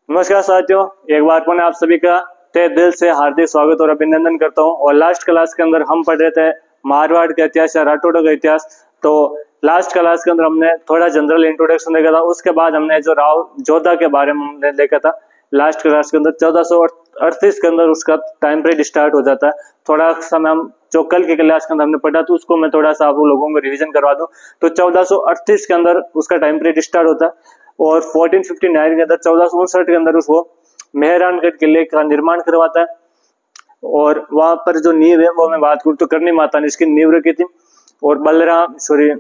नमस्कार साथियों, एक बार पुनः आप सभी का तहे दिल से हार्दिक स्वागत और अभिनंदन करता हूं। और लास्ट क्लास के अंदर हम पढ़ रहे थे मारवाड़ का इतिहास या राठौड़ों का इतिहास। तो लास्ट क्लास के अंदर हमने थोड़ा जनरल इंट्रोडक्शन देखा था। उसके बाद हमने जो राव जोधा के बारे में हमने देखा था लास्ट क्लास के अंदर 1438 के अंदर उसका टाइम पीरियड स्टार्ट हो जाता है। थोड़ा समय हम जो कल की क्लास के अंदर हमने पढ़ा तो उसको मैं थोड़ा सा आप लोगों को रिवीजन करवा दूं। तो 1438 के अंदर उसका टाइम पीरियड स्टार्ट होता है और 1459 के अंदर 1459 के अंदर उसको मेहरानगढ़ किले का निर्माण करवाता है। और वहां पर जो नींव है वो मैं बात करूं तो करनी माता ने इसकी नींव रखी थी और बलराम सॉरी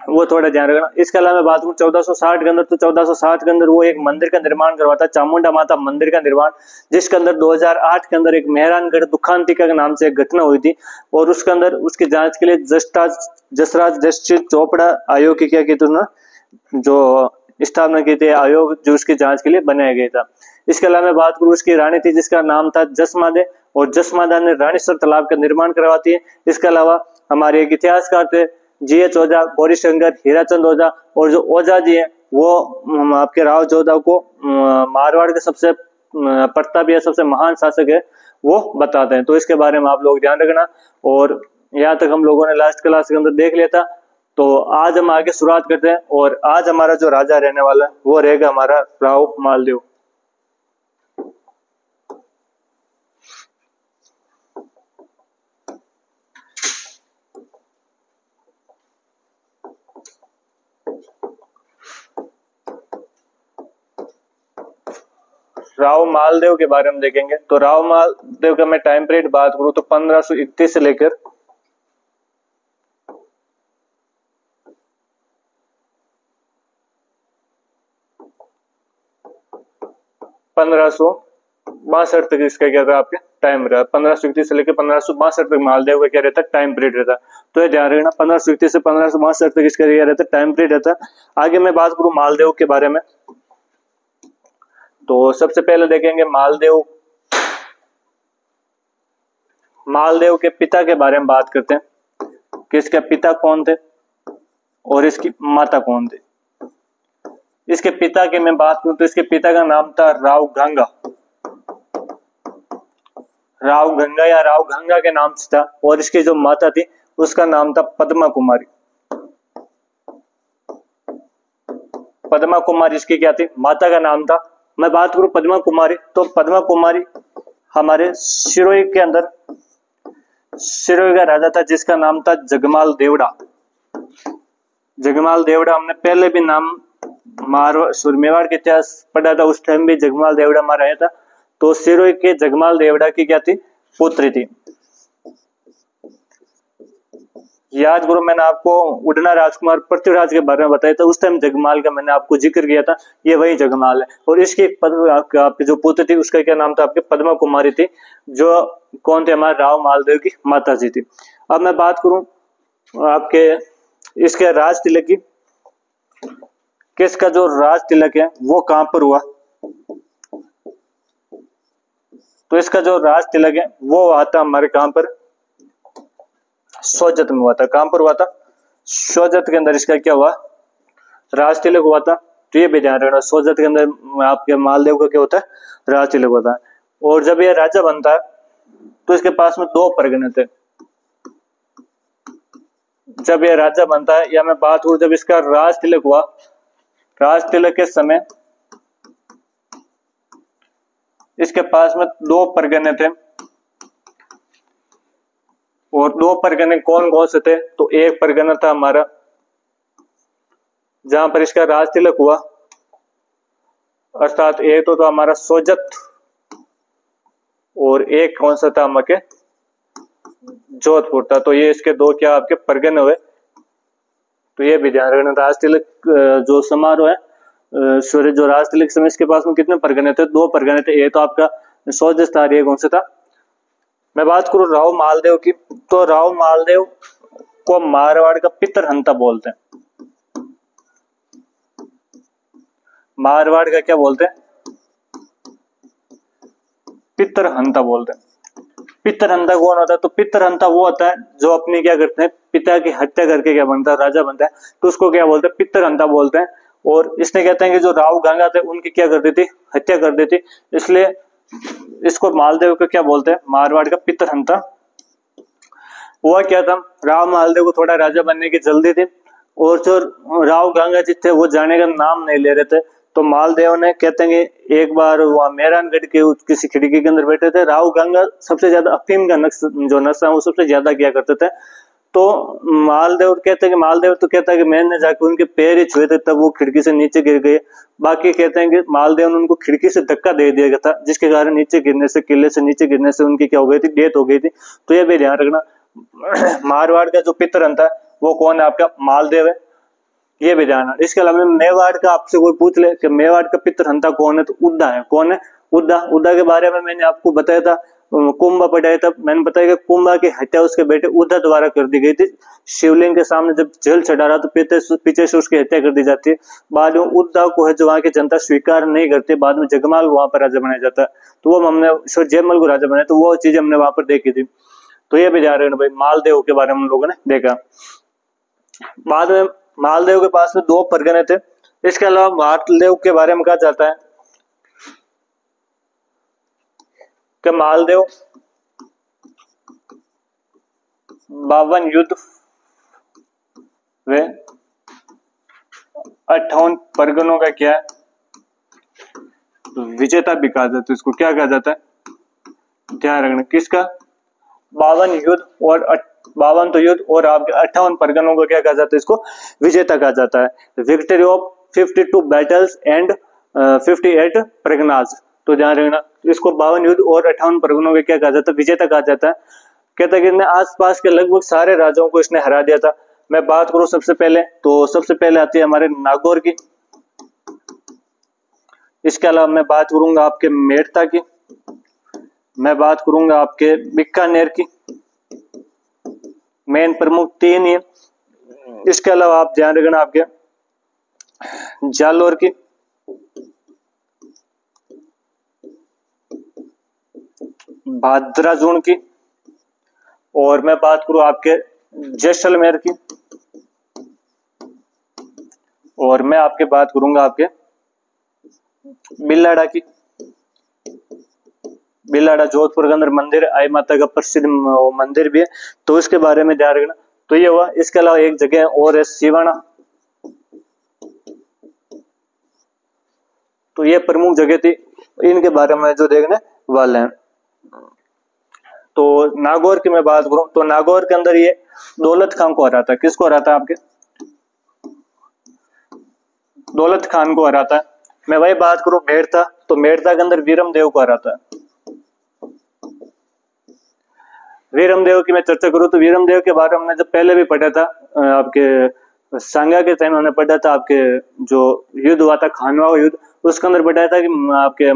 वो थोड़ा ध्यान रखना। इसके अलावा मैं बात करूं 1460 के अंदर तो 1460 के अंदर वो एक मंदिर का निर्माण करवाता है, चामुंडा माता मंदिर का निर्माण, जिसके अंदर 2008 के अंदर एक मेहरानगढ़ दुखांतिका के नाम से एक घटना हुई थी और उसके अंदर उसकी जांच के लिए जसराज जस्टिस चोपड़ा आयोग की क्या की थी ना जो स्थापना की थी, आयोग जो उसकी जांच के लिए बनाया गया था। इसके अलावा मैं बात करूं उसकी रानी थी जिसका नाम था जसमादे और जसमादा ने रानीसर तालाब का निर्माण करवाती है। इसके अलावा हमारे एक इतिहासकार थे GH ओझा, गौरी शंकर, हीराचंद ओझा और जो ओझा जी हैं वो आपके राव जोधा को मारवाड़ के सबसे प्रतापी या सबसे महान शासक है वो बताते हैं। तो इसके बारे में आप लोग ध्यान रखना। और यहाँ तक हम लोगों ने लास्ट क्लास के अंदर देख लिया था। तो आज हम आगे शुरुआत करते हैं और आज हमारा जो राजा रहने वाला है वो रहेगा हमारा राव मालदेव। राव मालदेव के बारे में देखेंगे। तो राव मालदेव का मैं टाइम पीरियड बात करूं तो 1531 से लेकर 1562 तक इसका क्या था आपके टाइम रहा। 1531 से लेकर 1562 तक मालदेव का क्या रहता है टाइम पीरियड रहता। तो ये ध्यान रखना 1531 से 1562 तक इसका क्या रहता है टाइम पीरियड रहता। आगे मैं बात करूं मालदेव के बारे में तो सबसे पहले देखेंगे मालदेव के पिता के बारे में बात करते हैं कि इसके पिता कौन थे और इसकी माता कौन थी। इसके पिता की मैं बात करूं तो इसके पिता का नाम था राव गंगा या राव गंगा के नाम से था और इसकी जो माता थी उसका नाम था पद्मा कुमारी। पद्मा कुमारी इसकी क्या थी माता का नाम था। मैं बात करूं पद्मा कुमारी तो पद्मा कुमारी हमारे सिरोही के अंदर सिरोही का राजा था जिसका नाम था जगमाल देवड़ा। जगमाल देवड़ा हमने पहले भी नाम मेवाड़ के इतिहास पढ़ा था, उस टाइम भी जगमाल देवड़ा मारा आया था। तो सिरोही के जगमाल देवड़ा की क्या थी पुत्री थी। याद करो मैंने आपको उड़ना राजकुमार पृथ्वीराज के बारे में बताया था, उस टाइम जगमाल का मैंने आपको जिक्र किया था, ये वही जगमाल है। और इसकी आपकी जो पुत्र थी उसका क्या नाम था आपके पद्मा कुमारी थी, जो कौन थे हमारे राव मालदेव की माता जी थी। अब मैं बात करूं आपके इसके राज तिलक की, किसका जो राज तिलक है वो कहां पर हुआ। तो इसका जो राज तिलक है वो आता हमारे कहां पर सोजत में हुआ था। कहां पर हुआ था सोजत के अंदर इसका क्या हुआ राज तिलक हुआ था। तो ये भी ध्यान रखना सोजत के अंदर आपके मालदेव का क्या होता है राज तिलक होता है। और जब ये राजा बनता है तो इसके पास में 2 परगने थे। जब ये राजा बनता है या मैं बात करूं जब इसका राज तिलक हुआ, राज तिलक के समय इसके पास में 2 परगने थे। और 2 परगने कौन कौन से थे तो एक परगना था हमारा जहां पर इसका राज तिलक हुआ, अर्थात एक तो हमारा सोजत और एक कौन सा था हमारे जोधपुर था। तो ये इसके 2 क्या आपके परगने हुए। तो ये भी ध्यान रखना राज तिलक जो समारोह है सूर्य जो राज तिलक समय इसके पास में कितने परगने थे 2 परगने थे। ये तो आपका सोजत था, ये कौन सा था। मैं बात करूं राव मालदेव की तो राव मालदेव को मारवाड़ का पितरहंता बोलते हैं। मारवाड़ का क्या बोलते हैं पितरहंता बोलते हैं। पितरहंता कौन होता है तो पितरहंता वो होता है जो अपनी क्या करते हैं पिता की हत्या करके क्या बनता है राजा बनता है, तो उसको क्या बोलते हैं पितरहंता बोलते हैं। और इसने कहते हैं कि जो राव गंगा थे उनकी क्या कर दी थी, हत्या कर दी थी। इसलिए इसको मालदेव को क्या बोलते हैं, मारवाड़ का पितरहंता। हुआ क्या था, राव मालदेव को थोड़ा राजा बनने की जल्दी थी और जो राव गंगा जी थे वो जाने का नाम नहीं ले रहे थे। तो मालदेव ने कहते हैं कि एक बार वहां मेहरानगढ़ के किसी खिड़की के अंदर बैठे थे। राव गंगा सबसे ज्यादा अफीम का जो नशा वो सबसे ज्यादा किया करते थे। तो मालदेव कहते हैं कि मालदेव तो कहता है कि मैंने जाके उनके पैर ही छुए थे तब वो खिड़की से नीचे गिर गए। बाकी कहते हैं कि मालदेव ने उनको खिड़की से धक्का दे दिया गया था, जिसके कारण नीचे गिरने से, किले से नीचे गिरने से उनकी क्या हो गई थी, डेथ हो गई थी। तो ये भी ध्यान रखना, मारवाड़ का जो पितरहंता है वो कौन है, आपका मालदेव है, ये भी ध्यान। इसके अलावा मेवाड़ का आपसे कोई पूछ ले कि मेवाड़ का पितरहंता कौन है, तो उद्दा है। कौन है, उद्दा। उद्दा के बारे में मैंने आपको बताया था, कुंभा पढ़ाया था, मैंने बताया कि कुंभा की हत्या उसके बेटे उद्दा द्वारा कर दी गई थी। शिवलिंग के सामने जब जल चढ़ा रहा तो पीछे से उसकी हत्या कर दी जाती है। बाद में उद्दा को है जो वहां की जनता स्वीकार नहीं करती, बाद में जगमाल वहां पर राजा बनाया जाता है। तो वो हमने जयमल को राजा बनाया, तो वो चीज हमने वहां पर देखी थी। तो ये भी ध्यान रखना भाई, मालदेव के बारे में हम लोगों ने देखा। बाद में मालदेव के पास में 2 परगने थे। इसके अलावा मालदेव के बारे में कहा जाता है कि मालदेव 52 युद्ध व 58 परगनों का क्या है, विजेता भी कहा जाता है। इसको क्या कहा जाता है, ध्यान रखना, किसका, 52 युद्ध और 52 तो युद्ध और आपके 58 परगनों को क्या कहा जाता है, इसको विजेता कहा जाता है। Victory of 52 battles and 58 Parganas. तो ध्यान रखना, इसको 52 युद्ध और 58 परगनों को क्या कहा जाता है, विजेता कहा जाता है। कहता है कि इसने आसपास के लगभग सारे राजाओं को इसने हरा दिया था। मैं बात करूं सबसे पहले, तो सबसे पहले आती है हमारे नागौर की। इसके अलावा मैं बात करूंगा आपके मेड़ता की, मैं बात करूंगा आपके बीकानेर की। मेन प्रमुख 3 ही। इसके अलावा आप ध्यान रखना आपके जालोर की, भाद्राजून की, और मैं बात करूं आपके जैसलमेर की, और मैं आपके बात करूंगा आपके बिलाड़ा की। बिलाड़ा जोधपुर के अंदर मंदिर, आई माता का प्रसिद्ध मंदिर भी है, तो इसके बारे में ध्यान रखना। तो ये हुआ। इसके अलावा एक जगह और है सिवाना, तो ये प्रमुख जगह थी, इनके बारे में जो देखने वाले हैं। तो नागौर की मैं बात करूं तो नागौर के अंदर ये दौलत खान को हराता है। किसको हराता है, आपके दौलत खान को हराता है। मैं वही बात करूं मेड़ता, तो मेड़ता के अंदर वीरमदेव को हराता है। वीरमदेव की मैं चर्चा करूं तो वीरमदेव के बारे में हमने जब पहले भी पढ़ा था, आपके सांगा के टाइम हमने पढ़ा था, आपके जो युद्ध हुआ था खानवा का युद्ध, उसके अंदर बताया था कि आपके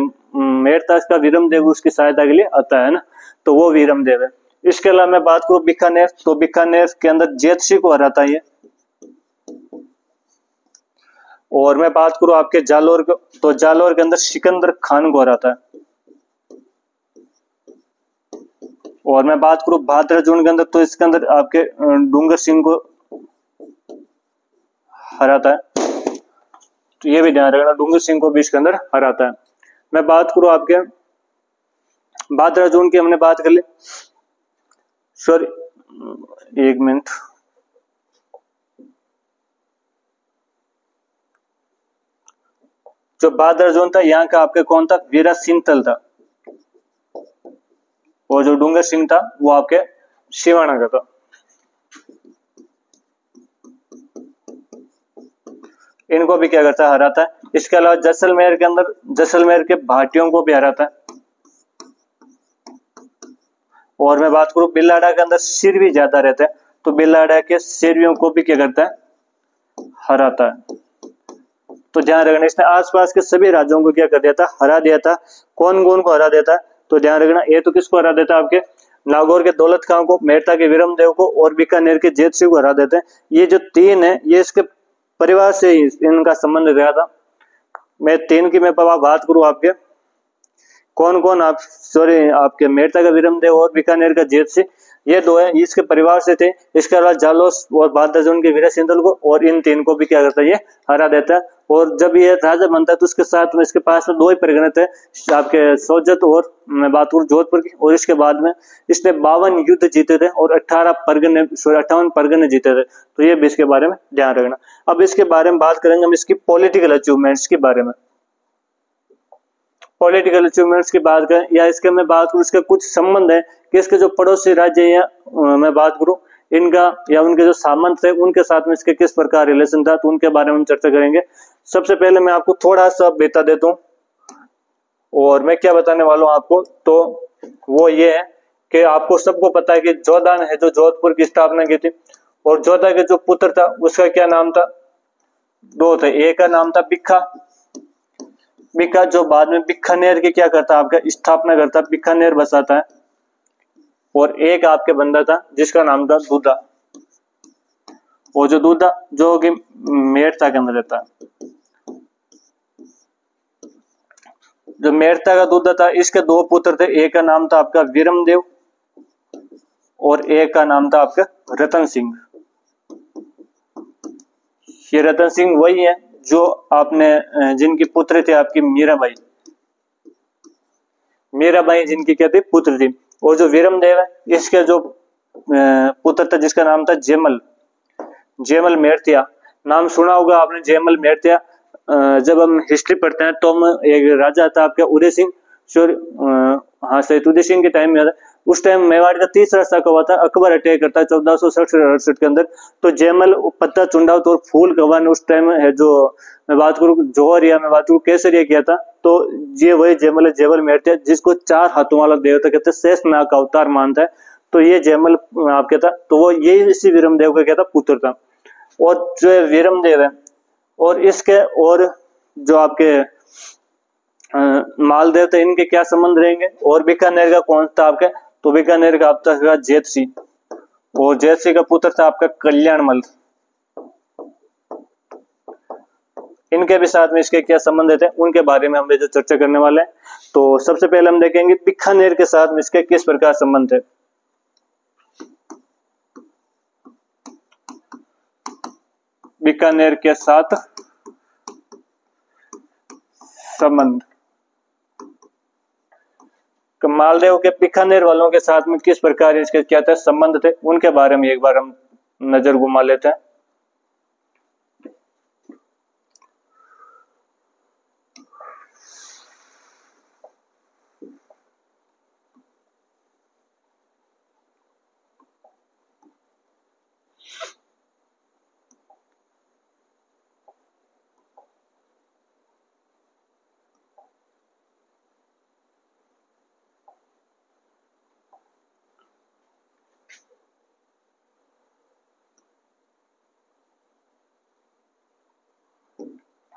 मेड़तास का वीरमदेव उसकी सहायता के लिए आता है ना, तो वो वीरमदेव है। इसके अलावा मैं बात करूं बीकानेर, तो बीकानेर के अंदर जेत सिंह को हराता है ये। और मैं बात करूं आपके जालोर को, तो जालोर के अंदर सिकंदर खान को हराता है। और मैं बात करूं भाद्राजून के अंदर, तो इसके अंदर आपके डूंगर सिंह को हराता है। तो ये भी ध्यान रखना, डूंगर सिंह को भी इसके अंदर हराता है। मैं बात करूं आपके भाद्राजून की, हमने बात कर ली, सॉरी एक मिनट, जो भाद्राजून था यहाँ का आपके कौन था, वीरा सिंहतल था, और जो डूंगर सिंह था वो आपके सिवाना का था। इनको भी क्या करता है, हराता है। इसके अलावा जैसलमेर के अंदर जैसलमेर के भाटियों को भी हराता है। और मैं बात करूं बिलाड़ा के अंदर सिरवी ज्यादा रहता है, तो बिलाड़ा के सिरवियों को भी क्या करता है, हराता है। तो ध्यान रखना, इसने आसपास के सभी राज्यों को क्या कर दिया था, हरा दिया था। कौन कौन को हरा देता है, तो ध्यान रखना, ये तो किसको हरा देता है, आपके नागौर के दौलत खान को, मेड़ता के वीरमदेव को, और बीकानेर के जेत सिंह को हरा देते हैं। ये जो 3 है ये इसके परिवार से ही इनका संबंध रहा था। मैं 3 की मैं बात करूं आपके कौन कौन, आप सॉरी आपके मेड़ता का वीरमदेव और बीकानेर का जेत सिंह, ये 2 है, इसके परिवार से थे। इसके अलावा जालोर और भाद्राजून के वीरा सिंहतल को, और इन 3 को भी क्या करता है, ये हरा देता है। और जब ये राजा बनता है तो उसके साथ में इसके पास में 2 ही परगने थे, आपके सोजत और मैं बात करूं जोधपुर की। और इसके बाद में इसने 52 युद्ध जीते थे और 58 परगने जीते थे। तो ये भी इसके बारे में ध्यान रखना। अब इसके बारे में बात करेंगे हम इसकी पॉलिटिकल अचीवमेंट्स के बारे में। पॉलिटिकल अचीवमेंट्स की बात करें या इसके मैं बात करूं इसके कुछ संबंध है कि इसके जो पड़ोसी राज्य हैं मैं बात करूं इनका या उनके जो सामंत थे उनके साथ में इसके किस प्रकार रिलेशन था, तो उनके बारे में हम चर्चा करेंगे। सबसे पहले मैं आपको थोड़ा सा बता देता हूँ और मैं क्या बताने वाला हूँ आपको, तो वो ये है कि आपको सबको पता है कि जोधा ने जो जोधपुर की स्थापना की थी और जोधा के जो पुत्र था उसका क्या नाम था, 2 थे। एक का नाम था बिक्खा, बिक्खा जो बाद में बीकानेर की क्या करता है आपका स्थापना करता, बीकानेर बसाता है। और एक आपके बंदा था जिसका नाम था दूधा, वो जो दूधा जो कि मेड़ता के अंदर रहता है, जो मेड़ता का दूधा था इसके 2 पुत्र थे। एक का नाम था आपका वीरमदेव और एक का नाम था आपका रतन सिंह। ये रतन सिंह वही है जो आपने जिनकी पुत्र थी आपकी मीराबाई, मीराबाई जिनकी क्या थी पुत्र थी। और जो वीरमदेव है इसके जो पुत्र था जिसका नाम था जेमल, जेमल मेड़तिया। नाम सुना होगा आपने जेमल मेड़तिया। जब हम हिस्ट्री पढ़ते हैं तो हम एक राजा था आपका उदय सिंह, हाँ सही उदय सिंह के टाइम में उस टाइम मेवाड़ का 30 शाखा हुआ था। अकबर अटैक करता है 1467 के अंदर, तो जेमल पत्ता चुंडावत और फूल कवा ने उस टाइम है जो मैं बात करूँ जौहर या मैं बात करूँ केसरिया किया था। तो ये वही जेमल है, जेमल मेड़तिया जिसको 4 हाथों वाला देवता कहते हैं, शेषनाग का अवतार मानता है। तो ये जेमल आपके था, तो वो ये इसी वीरमदेव का क्या था पुत्र था। और जो वीरमदेव है और इसके और जो आपके मालदेव थे इनके क्या संबंध रहेंगे। और बीकानेर का कौन था आपका, तो बीकानेर का आपका जेत सिंह और जेत सिंह का पुत्र था आपका कल्याणमल। इनके भी साथ में इसके क्या संबंध थे उनके बारे में हम जो चर्चा करने वाले हैं। तो सबसे पहले हम देखेंगे बीकानेर के साथ में इसके किस प्रकार संबंध है। बीकानेर के साथ संबंध, मालदेव के बीकानेर वालों के साथ में किस प्रकार इसके क्या था संबंध थे उनके बारे में एक बार हम नजर घुमा लेते हैं।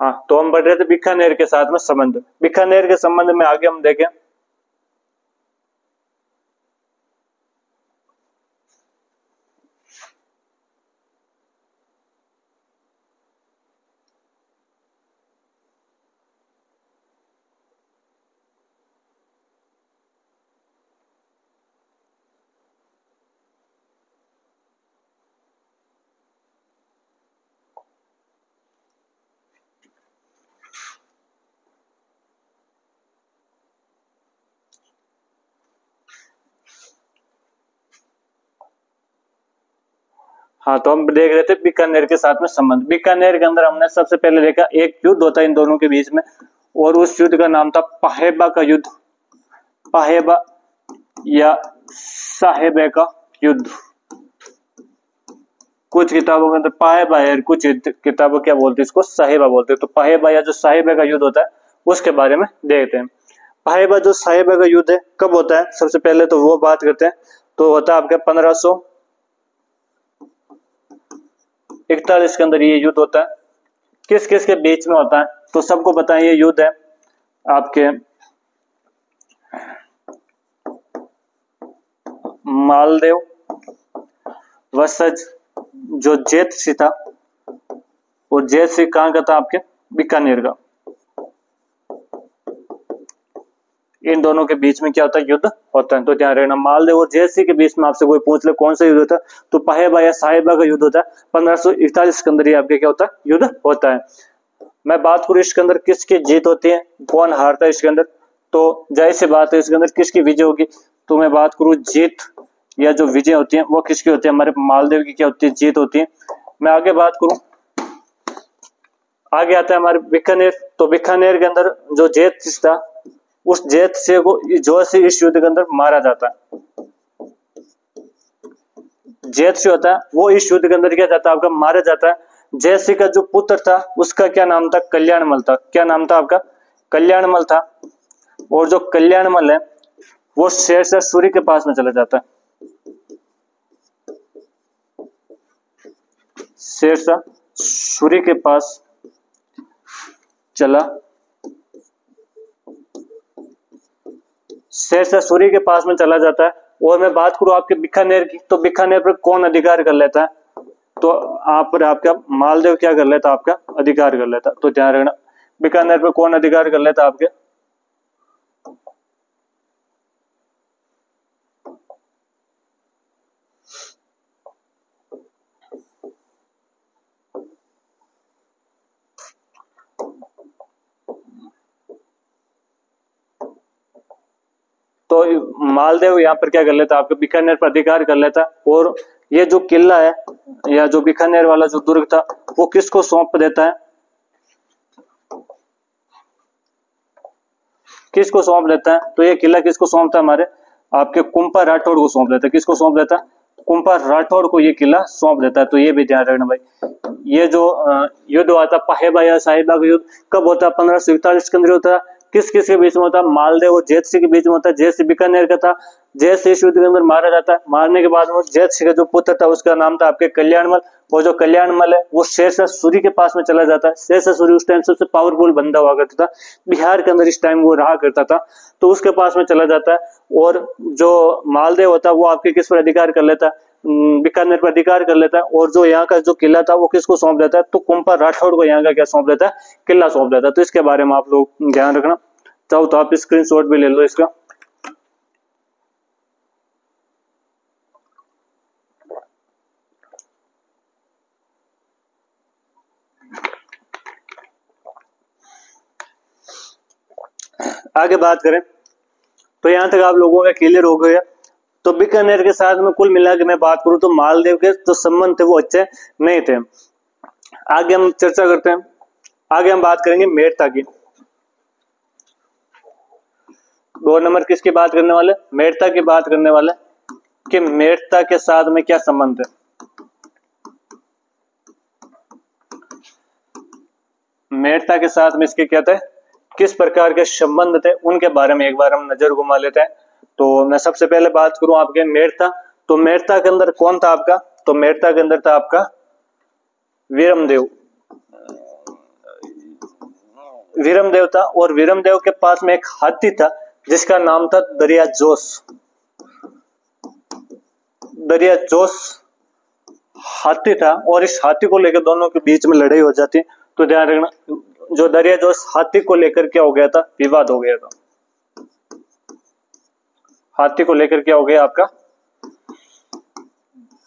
हाँ, तो हम बढ़ रहे थे बीकानेर के साथ में संबंध। बीकानेर के संबंध में आगे हम देखें हाँ, तो हम देख रहे थे बीकानेर के साथ में संबंध। बीकानेर के अंदर हमने सबसे पहले देखा एक युद्ध होता है इन दोनों के बीच में और उस युद्ध का नाम था पाहेबा का युद्ध, पाहेबा या साहेबे का युद्ध। कुछ किताबों के अंदर पाहेबा है, कुछ किताबों क्या बोलते हैं इसको साहेबा बोलते हैं। तो पाहेबा या जो साहेबे का युद्ध होता है उसके बारे में देखते हैं। पाहेबा जो साहेबा का युद्ध है कब होता है सबसे पहले तो वो बात करते हैं। तो होता है आपके 1541 के अंदर ये युद्ध होता है। किस किस के बीच में होता है तो सबको पता है ये युद्ध है आपके मालदेव वसज जो जेत सिंह था और जेत सिंह कहाँ का था आपके बीकानेर का। इन दोनों के बीच में क्या होता है युद्ध होता है। तो ध्यान रखना मालदेव और जेत सिंह के बीच में आपसे कोई पूछ ले कौन सा युद्ध होता है तो पाहेबा या साहेबा का युद्ध होता है। 1541 के अंदर ये आपके क्या होता है युद्ध होता है। मैं बात करूं इसके अंदर किसकी जीत होती है, कौन हारता है इसके अंदर, तो जाहिर सी बात है इसके अंदर किसकी विजय होगी। तो मैं बात करूं जीत या जो विजय होती है वो किसकी होती है, हमारे मालदेव की क्या होती है, जीत होती है। मैं आगे बात करूं, आगे आता है हमारे बीकानेर। तो बीकानेर के अंदर जो जेतसिंह था, उस जेतसिंह को जो से इस युद्ध के अंदर मारा जाता है। जेतसिंह होता है वो इस युद्ध के अंदर क्या जाता है, आपका मारा जाता है। जयसिंह का जो पुत्र था उसका क्या नाम था, कल्याणमल था। क्या नाम था आपका, कल्याणमल था। और जो कल्याणमल है वो शेरशाह सूरी के पास में चला जाता है। शेरशाह सूरी के पास चला, शेरशाह सूरी के पास में चला जाता है। और मैं बात करूं आपके बीकानेर की, तो बीकानेर पर कौन अधिकार कर लेता है, तो आप पर आपका मालदेव क्या कर लेता, आपका अधिकार कर लेता। तो ध्यान रखना बीकानेर पर कौन अधिकार कर लेता आपके, तो मालदेव यहाँ पर क्या कर लेता, आपके बीकानेर पर अधिकार कर लेता। और ये जो किला है या जो बीकानेर वाला जो दुर्ग था वो किसको सौंप देता है, किसको सौंप देता है, तो ये किला किसको सौंपता है, हमारे आपके कुंपा राठौड़ को सौंप देता है। किसको सौंप देता है, कुंपा राठौड़ को ये किला सौंप देता है। तो ये भी ध्यान रखना भाई। ये जो युद्ध हुआ था पाहेबा या साहिबा का युद्ध कब होता है, 1541 के अंदर होता है। किस किस के बीच में होता है, मालदेव और जैतसिंह के बीच में होता है। जैतसिंह बीकानेर का था, जैतसिंह इस युद्ध के अंदर मारा जाता है। मारने के बाद वो जैतसिंह का जो पुत्र था उसका नाम था आपके कल्याणमल। वो जो कल्याणमल है वो शेरशाह सूरी के पास में चला जाता है। शेरशाह सूरी उस टाइम सबसे पावरफुल बंदा हुआ करता था बिहार के अंदर, इस टाइम वो रहा करता था। तो उसके पास में चला जाता है। और जो मालदेव होता है वो आपके किस पर अधिकार कर लेता है, बीकानेर पर अधिकार कर लेता है। और जो यहाँ का जो किला था वो किसको सौंप देता है, तो कुंपा राठौड़ को यहाँ का क्या सौंप देता है, किला सौंप देता है। तो इसके बारे में आप लोग ध्यान रखना। चाहो तो आप स्क्रीनशॉट भी ले लो इसका। आगे बात करें तो यहां तक आप लोगों का क्लियर हो गया। तो बीकानेर के साथ में कुल मिला के मैं बात करूं तो मालदेव के जो संबंध थे वो अच्छे नहीं थे। आगे हम चर्चा करते हैं, आगे हम बात करेंगे मेड़ता की। 2 नंबर किसकी बात करने वाले, मेड़ता की बात करने वाले कि मेड़ता के साथ में क्या संबंध है। मेड़ता के साथ में इसके क्या थे, किस प्रकार के संबंध थे, उनके बारे में एक बार हम नजर घुमा लेते हैं। तो मैं सबसे पहले बात करूं आपके मेड़ता, तो मेड़ता के अंदर कौन था आपका, तो मेड़ता के अंदर था आपका वीरमदेव, वीरमदेव था। और वीरमदेव के पास में एक हाथी था जिसका नाम था दरिया जोश, दरिया जोश हाथी था। और इस हाथी को लेकर दोनों के बीच में लड़ाई हो जाती। तो ध्यान रखना जो दरिया जोश हाथी को लेकर क्या हो गया था, विवाद हो गया था। हाथी को लेकर क्या हो गया, आपका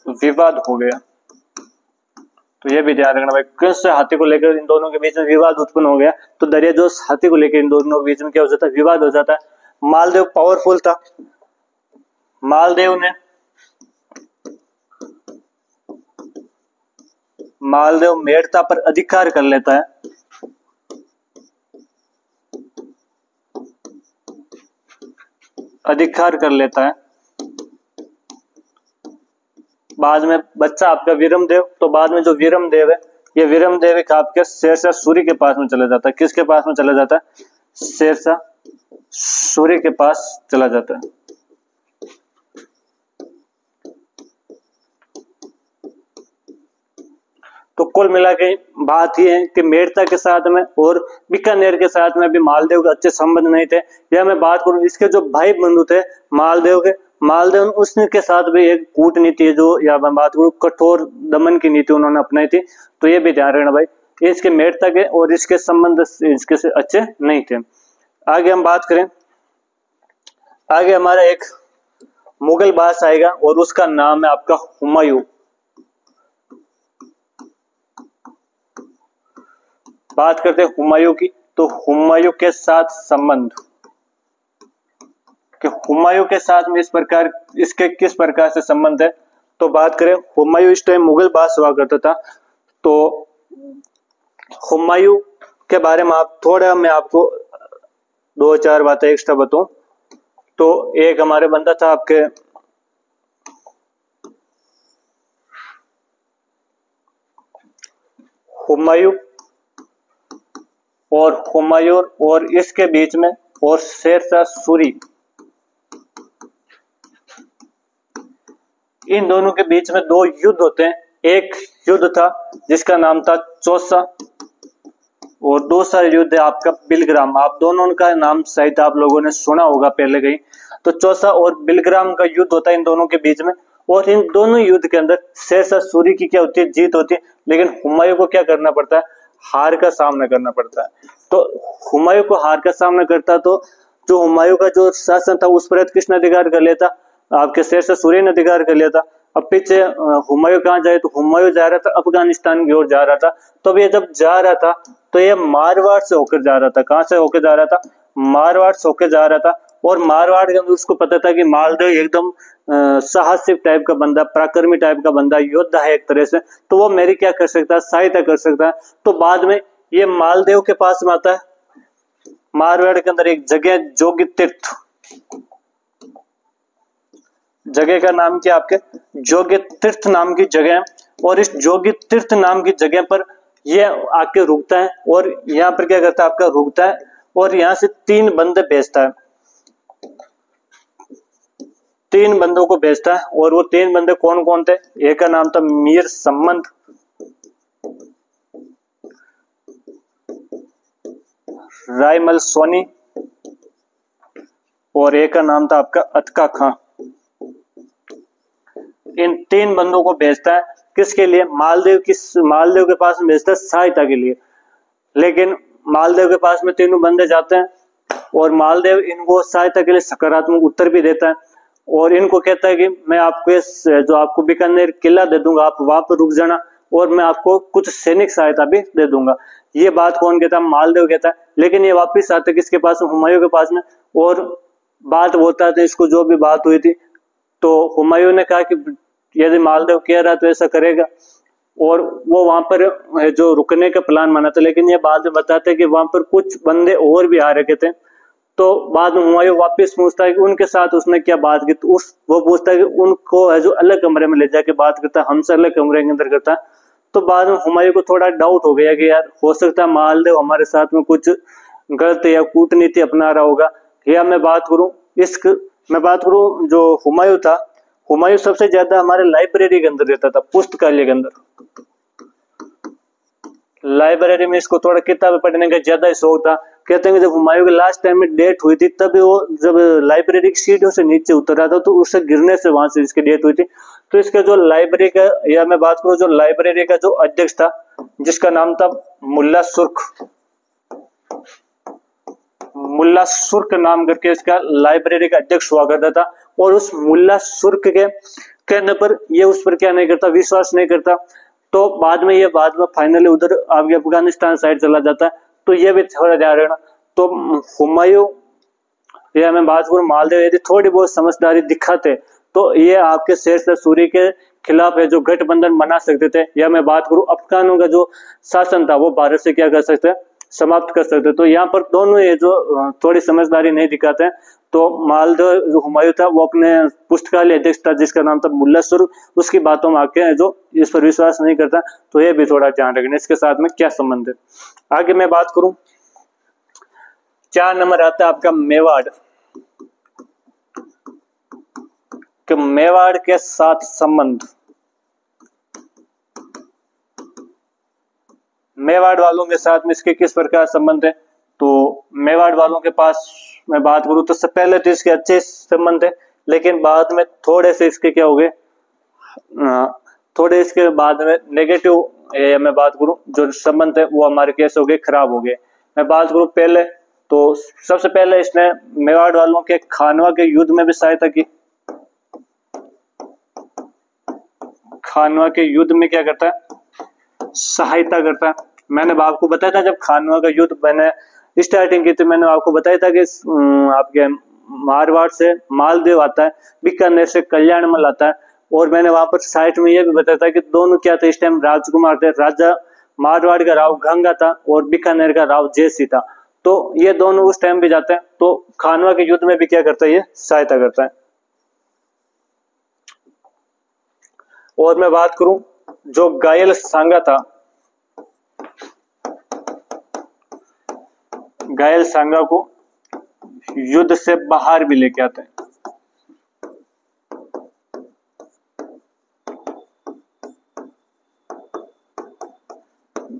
विवाद हो गया। तो ये भी ध्यान रखना भाई, किस हाथी को लेकर इन दोनों के बीच में विवाद उत्पन्न हो गया। तो दरिया जोश हाथी को लेकर इन दोनों के बीच में क्या हो जाता है, विवाद हो जाता है। मालदेव पावरफुल था, मालदेव मेड़ता पर अधिकार कर लेता है। अधिकार कर लेता है। बाद में बच्चा आपका वीरमदेव, तो बाद में जो वीरमदेव है ये वीरमदेव एक आपके शेरशाह सूरी के पास में चला जाता है। किसके पास में चला जाता है, शेरशाह सूरी के पास चला जाता है। तो कुल मिला के बात यह है कि मेड़ता के साथ में और बीकानेर के साथ में भी मालदेव के अच्छे संबंध नहीं थे। या मैं बात करूं इसके जो भाई बंधु थे मालदेव के, मालदेव उसके साथ भी एक कूटनीति है जो, या मैं बात करूं कठोर दमन की नीति उन्होंने अपनाई थी। तो ये भी ध्यान रखना भाई, इसके मेड़ता के और इसके संबंध इसके से अच्छे नहीं थे। आगे हम बात करें, आगे हमारा एक मुगल बादशाह आएगा और उसका नाम है आपका हुमायूं। बात करते हैं हुमायूं की, तो हुमायूं के साथ संबंध कि हुमायूं के साथ में इसके किस प्रकार से संबंध है। तो बात करें हुमायूं इस टाइम मुगल बादशाह हुआ करता था, तो हुमायूं के बारे में मैं आपको 2-4 बातें एक्स्ट्रा बताऊं। तो एक हमारे बंदा था आपके हुमायूं और इसके बीच में और शेरशाह सूरी, इन दोनों के बीच में 2 युद्ध होते हैं। एक युद्ध था जिसका नाम था चौसा और दूसरा युद्ध है आपका बिलग्राम। आप दोनों का नाम शायद आप लोगों ने सुना होगा पहले कहीं। तो चौसा और बिलग्राम का युद्ध होता है इन दोनों के बीच में, और इन दोनों युद्ध के अंदर शेरशाह सूरी की क्या होती है, जीत होती है, लेकिन हुमायूं को क्या करना पड़ता है, हार का सामना करना पड़ता है। तो हुमायूं को हार का सामना करता, तो जो हुमायूं का जो शासन था उस पर किसने अधिकार कर लिया था, आपके शेरशाह सूरी ने अधिकार कर लिया था। अब पीछे हुमायूं कहाँ जाए, तो हुमायूं जा रहा था अफगानिस्तान की ओर जा रहा था। तो ये जब जा रहा था तो ये मारवाड़ से होकर जा रहा था। कहाँ से होकर जा रहा था, मारवाड़ से होकर जा रहा था। और मारवाड़ के अंदर उसको पता था कि मालदेव एकदम साहसिक टाइप का बंदा, पराक्रमी टाइप का बंदा, योद्धा है एक तरह से, तो वो मेरी क्या कर सकता है, सहायता कर सकता है। तो बाद में ये मालदेव के पास में आता है, मारवाड़ के अंदर एक जगह जोगी तीर्थ, जगह का नाम क्या आपके जोगी तीर्थ नाम की जगह है। और इस जोगी तीर्थ नाम की जगह पर ये आके रुकता है, और यहाँ पर क्या करता है, आपका रुकता है और यहाँ से 3 बंदे भेजता है, 3 बंदों को भेजता है। और वो 3 बंदे कौन कौन थे, एक का नाम था मीर सम्मंद, रायमल सोनी, और एक का नाम था आपका अतका खां। इन 3 बंदों को भेजता है किसके लिए, मालदेव के पास में भेजता है सहायता के लिए। लेकिन मालदेव के पास में तीनों बंदे जाते हैं और मालदेव इनको सहायता के लिए सकारात्मक उत्तर भी देता है, और इनको कहता है कि मैं आपको जो आपको बीकानेर किला दे दूंगा, आप वहां पर रुक जाना, और मैं आपको कुछ सैनिक सहायता भी दे दूंगा। ये बात कौन कहता है, मालदेव कहता है। लेकिन ये वापिस आते किसके पास में, हुमायूं के पास में, और बात होता है इसको जो भी बात हुई थी। तो हुमायूं ने कहा कि यदि मालदेव कह रहा तो ऐसा करेगा, और वो वहां पर जो रुकने का प्लान बना था। लेकिन ये बाद में बताते हैं कि वहां पर कुछ बंदे और भी आ रखे थे। तो बाद में हुमायूं वापस पूछता है कि उनके साथ उसने क्या बात की, तो वो पूछता है कि उनको है जो अलग कमरे में ले जाके बात करता है, हमसे अलग कमरे के अंदर करता है। तो बाद में हुमायूं को थोड़ा डाउट हो गया कि यार हो सकता है मालदेव हमारे साथ में कुछ गलत या कूटनीति अपना रहा होगा। या मैं बात करूं जो हुमायूं था, हुमायूं सबसे ज्यादा हमारे लाइब्रेरी के अंदर रहता था, पुस्तकालय के अंदर। लाइब्रेरी में इसको थोड़ा किताबें पढ़ने का ज्यादा ही शौक था। कहते हैं कि जब हुमायूं की लास्ट टाइम में डेथ हुई थी, तभी वो जब लाइब्रेरी की सीढ़ियों से नीचे उतर रहा था, तो उससे गिरने से वहां से इसकी डेथ हुई थी। तो इसका जो लाइब्रेरी का, या मैं बात करूं जो लाइब्रेरी का जो अध्यक्ष था, जिसका नाम था मुल्ला सुर्ख नाम करके इसका लाइब्रेरी का अध्यक्ष हुआ करता था। और उस मुल्ला सुर्ख के कहने पर ये उस पर क्या नहीं करता, विश्वास नहीं करता। तो बाद में फाइनली उधर आगे अफगानिस्तान साइड चला जाता है। तो ये भी थोड़ा ध्यान रखना। तो हुमायूं या मैं बात करूं मालदेव यदि थोड़ी बहुत समझदारी दिखाते तो ये आपके शेरशाह सूरी के खिलाफ है जो गठबंधन बना सकते थे। या मैं बात करूं अफगानों का जो शासन था वो भारत से क्या कर सकते हैं, समाप्त कर सकते। तो यहाँ पर दोनों ये जो थोड़ी समझदारी नहीं दिखाते हैं। तो मालदेव जो हुमायूं था वो अपने पुस्तकालय अध्यक्ष था जिसका नाम था मुल्ला सुर्ख, उसकी बातों में आके जो इस पर विश्वास नहीं करता। तो ये भी थोड़ा ध्यान रखना इसके साथ में क्या संबंध है। आगे मैं बात करूं 4 नंबर आता है आपका मेवाड़, कि मेवाड़ के साथ संबंध। मेवाड़ वालों के साथ में इसके किस प्रकार संबंध है। तो मेवाड़ वालों के पास मैं बात करूं तो सबसे पहले तो इसके अच्छे संबंध है, लेकिन बाद में थोड़े से इसके क्या हो गए, थोड़े इसके बाद में नेगेटिव, मैं बात करूं जो संबंध है वो हमारे कैसे हो गए, खराब हो गए। मैं बात करूं पहले तो सबसे पहले इसने मेवाड़ वालों के खानवा के युद्ध में भी सहायता की। खानवा के युद्ध में क्या करता है, सहायता करता है। मैंने आपको बताया था जब खानवा का युद्ध मैंने स्टार्टिंग की थी, मैंने आपको बताया था कि आपके मारवाड़ से मालदेव आता है, बीकानेर से कल्याणमल आता है, और मैंने वहां पर साइट में ये भी बताया था कि दोनों क्या थे, इस टाइम राजकुमार थे। राजा मारवाड़ का राव गंगा था और बीकानेर का राव जयसिंह था। तो ये दोनों उस टाइम भी जाते हैं, तो खानवा के युद्ध में भी क्या करता है, ये सहायता करता है। और मैं बात करूं जो घायल सांगा था, घायल सांगा को युद्ध से बाहर भी लेके आते हैं।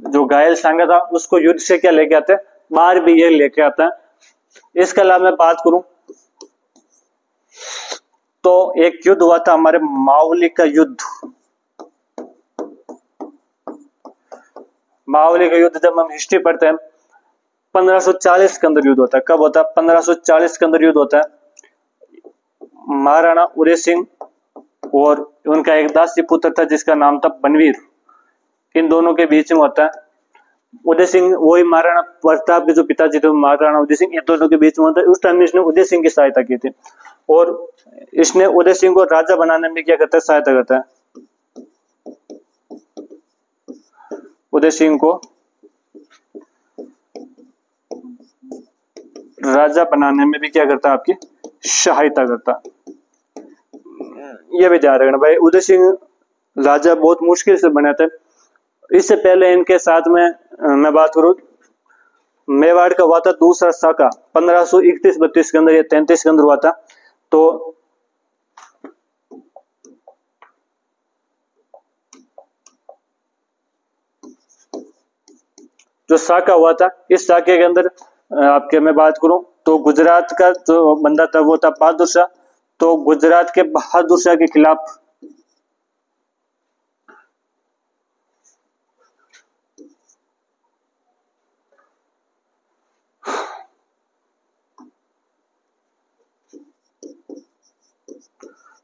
जो घायल सांगा था उसको युद्ध से क्या लेके आते हैं, बाहर भी ये लेके आता है। इसके अलावा मैं बात करूं तो एक युद्ध हुआ था हमारे मावली का युद्ध। मावली का युद्ध जब हम हिस्ट्री पढ़ते हैं 1540 के अंदर युद्ध होता है। कब होता है, 1540 के अंदर युद्ध होता है। महाराणा उदय सिंह और उनका एक दासी पुत्र था जिसका नाम था बनवीर, इन दोनों के बीच में होता है। उदय सिंह वही महाराणा प्रताप के जो पिताजी थे महाराणा उदय सिंह, इन दोनों के बीच में होता है। उस टाइम इसने उदय सिंह की सहायता की थी और इसने उदय सिंह को राजा बनाने में क्या करता है, सहायता करता है। उदय सिंह को राजा बनाने में भी क्या करता है, आपकी सहायता करता। यह भी ध्यान रखना भाई, उदय सिंह राजा बहुत मुश्किल से बने थे। इससे पहले इनके साथ में मैं बात करूं, मेवाड़ का हुआ था दूसरा साका 1531-32 के अंदर या 33 के अंदर हुआ था। तो जो साका हुआ था, इस साके के अंदर आपके मैं बात करूं तो गुजरात का जो बंदा था वो था बहादुर शाह। तो गुजरात के बहादुर शाह के खिलाफ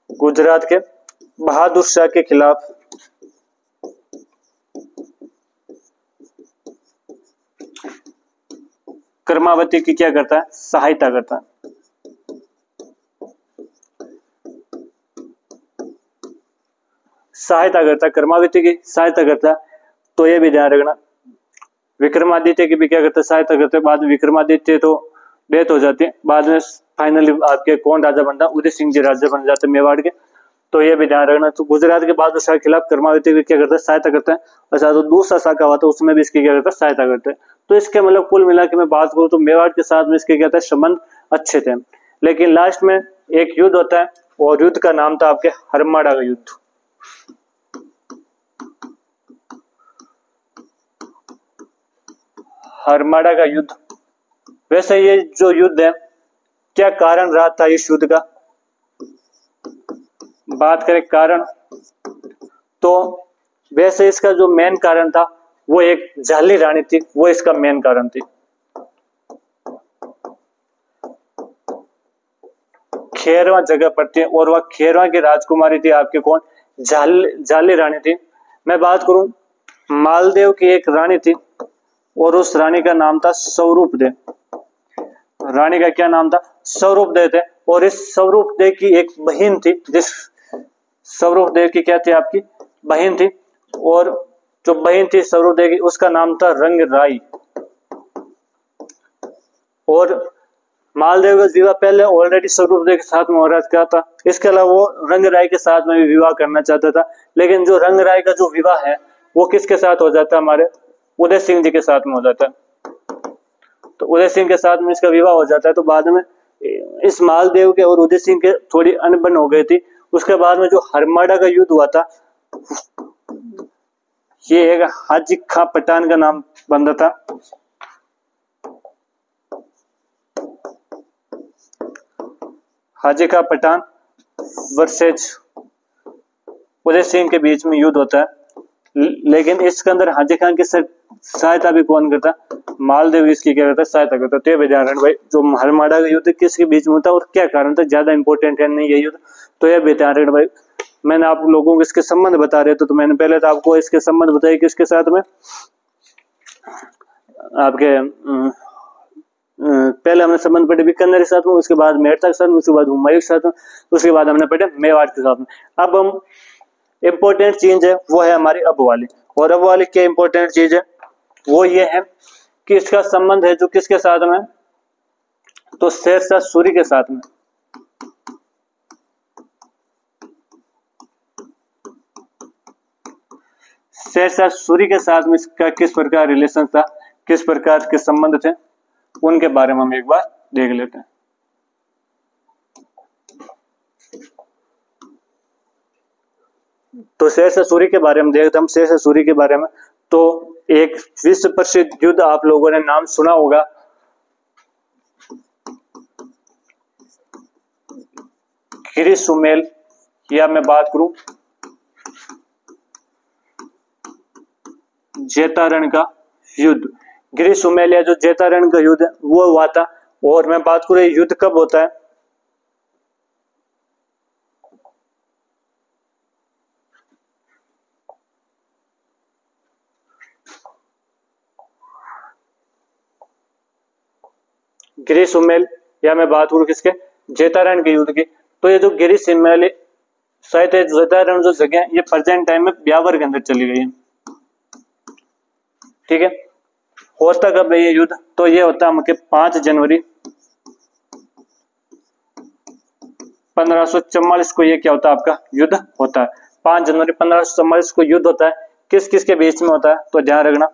गुजरात के बहादुर शाह के खिलाफ कर्मावती की क्या करता है, सहायता करता है। सहायता करता है, कर्मावती की सहायता करता है। तो ये भी ध्यान रखना, विक्रमादित्य की भी क्या करता है, सहायता करते हैं। बाद में विक्रमादित्य तो डेथ हो जाती है, बाद में फाइनली आपके कौन राजा बनता है, उदय सिंह जी राजा बन जाते हैं मेवाड़ के। तो ये भी ध्यान रखना। तो गुजरात के बहादुर शाह के खिलाफ कर्मावती की क्या करता है, सहायता करता है। अच्छा, तो दूसरा शाखा हुआ था उसमें भी इसकी क्या करता है, सहायता करते हैं। तो इसके मतलब कुल मिला के मैं बात करूं तो मेवाड़ के साथ में इसके क्या था, संबंध अच्छे थे। लेकिन लास्ट में एक युद्ध होता है और युद्ध का नाम था आपके हरमाड़ा का युद्ध। हरमाड़ा का युद्ध, वैसे ये जो युद्ध है क्या कारण रहा था इस युद्ध का, बात करें कारण तो वैसे इसका जो मेन कारण था वो एक झाली रानी थी, वो इसका मेन कारण थी। खेरवा जगह पर थी और वह खेरवा की राजकुमारी थी आपके कौन, झाली रानी थी। मैं बात करूं मालदेव की एक रानी थी और उस रानी का नाम था स्वरूप दे। रानी का क्या नाम था, स्वरूप दे थे। और इस स्वरूप दे की एक बहन थी, जिस स्वरूप देव की क्या थी, आपकी बहन थी। और जो बहन थी स्वरूप देव की उसका नाम था रंग राई। और मालदेव का विवाह पहले ऑलरेडी स्वरूप देव के साथ में हो रखा था। इसके अलावा वो रंग राय के साथ में भी विवाह करना चाहता था, लेकिन जो रंग राय का जो विवाह है वो किसके साथ हो जाता है, हमारे उदय सिंह जी के साथ में हो जाता है। तो उदय सिंह के साथ में इसका विवाह हो जाता है। तो बाद में इस मालदेव के और उदय सिंह के थोड़ी अनबन हो गई थी। उसके बाद में जो हरमाड़ा का युद्ध हुआ था, ये एक हाजी खां पठान का नाम बंदा था। हाजी खां पठान वर्सेज उदय सिंह के बीच में युद्ध होता है। लेकिन इसके अंदर हाजी खान की सहायता भी कौन करता, मालदेव इसकी क्या करता, सहायता करता। तो ये ध्यान रखना भाई, जो हरमाड़ा का युद्ध किसके बीच में होता और क्या कारण था, ज्यादा इंपॉर्टेंट है नहीं ये युद्ध। तो ये भी ध्यान रखना भाई। मैंने आप लोगों को इसके संबंध बता रहे थे, तो मैंने पहले तो आपको इसके संबंध बताए किसके साथ में, आपके पहले हमने संबंध पढ़े बीकानेर के साथ में, उसके बाद मेड़ता के साथ में, उसके बाद हुमायूं के साथ में, उसके बाद हमने पढ़े मेवाड़ के साथ में। अब हम इम्पोर्टेंट चीज है वो है हमारी अब वाली, और अब वाली क्या इम्पोर्टेंट चीज है वो ये है कि इसका संबंध है जो किसके साथ में, तो शेरशाह सूरी के साथ में। शेरशाह सूरी के साथ में इसका किस प्रकार रिलेशन था, किस प्रकार के संबंध थे, उनके बारे में हम एक बार देख लेते हैं। तो शेरशाह सूरी के बारे में देखते हम। शेरशाह सूरी के बारे में तो एक विश्व प्रसिद्ध युद्ध आप लोगों ने नाम सुना होगा, गिरी सुमेल, या मैं बात करूं जेतारण का युद्ध। गिरी सुमेल या जो जेतारण का युद्ध है वो हुआ था। और मैं बात करूं युद्ध कब होता है, गिरी सुमेल या मैं बात करूं किसके, जेतारण के युद्ध की। तो ये जो गिरी सुमेल शायद जेतारण जो जगह ये प्रेजेंट टाइम में ब्यावर के अंदर चली गई है, ठीक है। होता कब है ये युद्ध, तो ये होता है 5 जनवरी 1544 को ये क्या होता है आपका युद्ध होता है। 5 जनवरी 1544 को युद्ध होता है। किस किस के बीच में होता है, तो ध्यान रखना,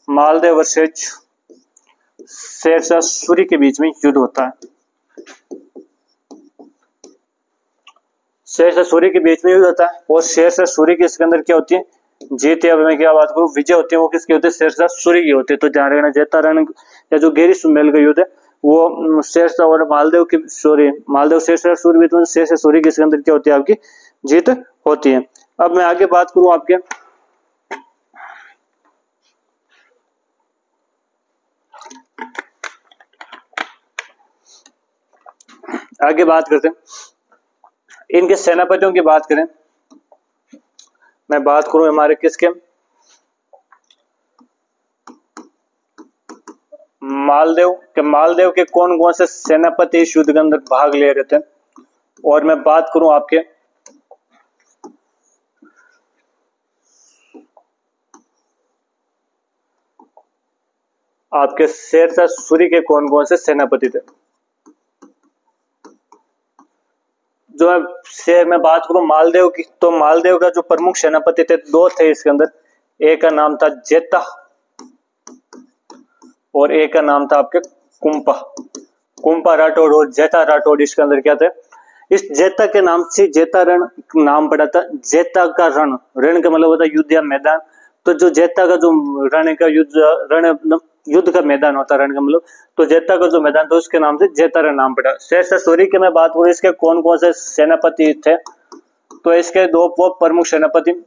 मालदेव वर्सेज शेरशाह सूरी के बीच में युद्ध होता है। शेरशाह सूरी के बीच में युद्ध होता है और शेरशाह सूरी के इसके अंदर क्या होती है, जीत, या मैं क्या बात करूं विजय होती है, वो किसकी होती है, शेरशाह सूरी की होती है। तो ध्यान रखना जेतारण या जो गिरी सुमेल का युद्ध है वो शेरशाह और मालदेव की, सॉरी मालदेव शेरशाह सूरी बीच में, शेरशाह सूरी के इसके अंदर क्या होती है आपकी जीत होती है। अब मैं आगे बात करूं आपके, आगे बात करते हैं इनके सेनापतियों की बात करें। मैं बात करूं हमारे किसके, मालदेव के कौन कौन से सेनापति इस युद्ध के अंदर भाग ले रहे थे। और मैं बात करूं आपके शेरशाह सूरी के कौन कौन से सेनापति थे। जो मैं बात करूं मालदेव की, तो मालदेव का जो प्रमुख सेनापति थे 2 थे इसके अंदर, एक का नाम था जेता और एक का नाम था आपके कुंपा राठौड़ और जेता राठौड़। इसके अंदर क्या थे, इस जेता के नाम से जेता रण नाम पड़ा था। जेता का रण, रण का मतलब होता है युद्ध या मैदान। तो जो जेता का जो रण का युद्ध का मैदान होता है, रण का मतलब, तो जेता का जो मैदान था उसके नाम से जेतारण नाम पड़ा। शेरशाह सूरी की मैं बात करूं इसके कौन कौन से सेनापति थे, तो इसके 2 प्रमुख सेनापति,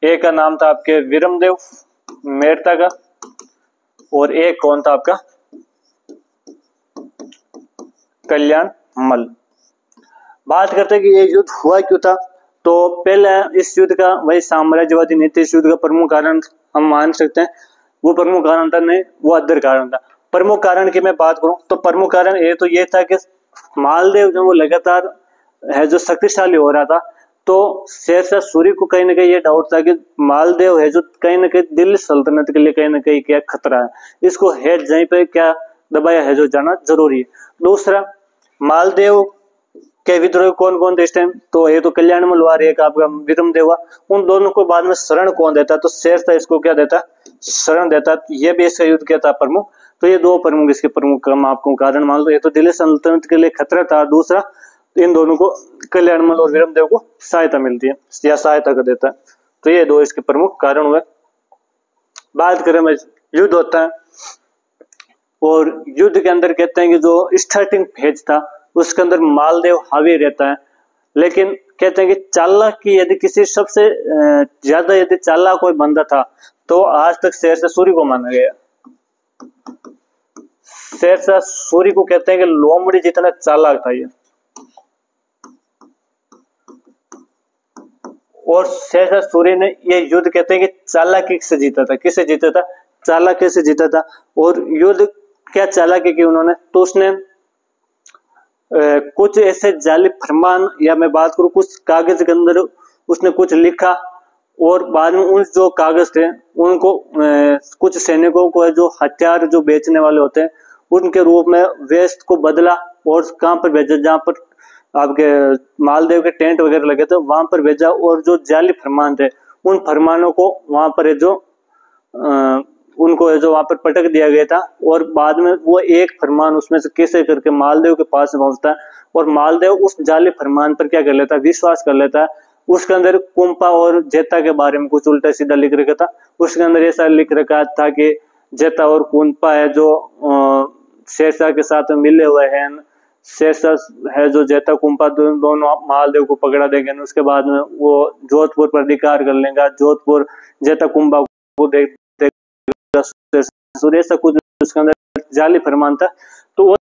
एक का नाम था आपके विरमदेव मेड़ता का और एक कौन था आपका कल्याण मल। बात करते हैं कि ये युद्ध हुआ क्यों था, तो पहले इस युद्ध का वही साम्राज्यवादी नीति, इस युद्ध का प्रमुख कारण हम मान सकते हैं वो प्रमुख कारण था नहीं, वो अदर कारण था। प्रमुख कारण की मैं बात करूं तो प्रमुख कारण तो ये था कि मालदेव जो वो लगातार है जो शक्तिशाली हो रहा था, तो शेरशाह सूरी को कहीं ना कहीं ये डाउट था कि मालदेव है जो कहीं ना कहीं दिल्ली सल्तनत के लिए कहीं ना कहीं क्या खतरा है, इसको हेड जहीं पे क्या दबाया है जो जाना जरूरी है। दूसरा, मालदेव के विद्रोही कौन कौन थे इस टाइम, तो ये तो कल्याण मलवार, एक आपका विरमदेव हुआ। उन दोनों को बाद में शरण कौन देता, तो शेरशाह इसको क्या देता, शरण देता। ये भी इसका युद्ध क्या था प्रमुख। तो ये 2 प्रमुख इसके प्रमुख आपको कारण मान लो, ये तो दिल्ली सल्तनत के लिए खतरा था, दूसरा इन दोनों को कल्याणमल और विरमदेव को सहायता मिलती है या सहायता कर देता है। तो ये 2 इसके प्रमुख कारण हुए। बात करें युद्ध होता है और युद्ध के अंदर कहते हैं कि जो स्टार्टिंग फेज था उसके अंदर मालदेव हावी रहता है, लेकिन कहते हैं कि चालाक की यदि किसी सबसे ज्यादा यदि चालाक कोई बंदा था तो आज तक शेरशाह सूरी को माना गया। शेरशाह सूरी को कहते हैं कि लोमड़ी जितना चालाक था ये। और शेरशाह सूरी ने ये युद्ध कहते हैं कि चालाकी से जीता था। किससे जीता था? चालाकी से जीता था। और युद्ध क्या चालाकी की उन्होंने, तो उसने कुछ ऐसे जाली फरमान, या मैं बात करूं कुछ कागज के अंदर उसने कुछ लिखा, और बाद में उन जो कागज थे उनको कुछ सैनिकों को जो हथियार जो बेचने वाले होते हैं उनके रूप में वेस्ट को बदला, और कहां पर भेजा, जहां पर आपके मालदेव के टेंट वगैरह लगे थे वहां पर भेजा, और जो जाली फरमान थे उन फरमानों को वहां पर जो उनको जो वहां पर पटक दिया गया था। और बाद में वो एक फरमान उसमें से कैसे करके मालदेव के पास पहुंचता है, और मालदेव उस जाली फरमान पर क्या कर लेता है, विश्वास कर लेता है। उसके अंदर कुंपा और जेता के बारे में कुछ उल्टा सीधा लिख रखा था। उसके अंदर ऐसा लिख रखा था कि जेता और कुंपा है जो शेरशाह के साथ मिले हुए हैं, शेरशाह है जो जेता कुंपा दोनों मालदेव को पकड़ा देंगे, उसके बाद में वो जोधपुर पर अधिकार कर लेगा, जोधपुर जेता कुंपा को देख ऐसा कुछ उसके अंदर जाली फरमान था। तो वो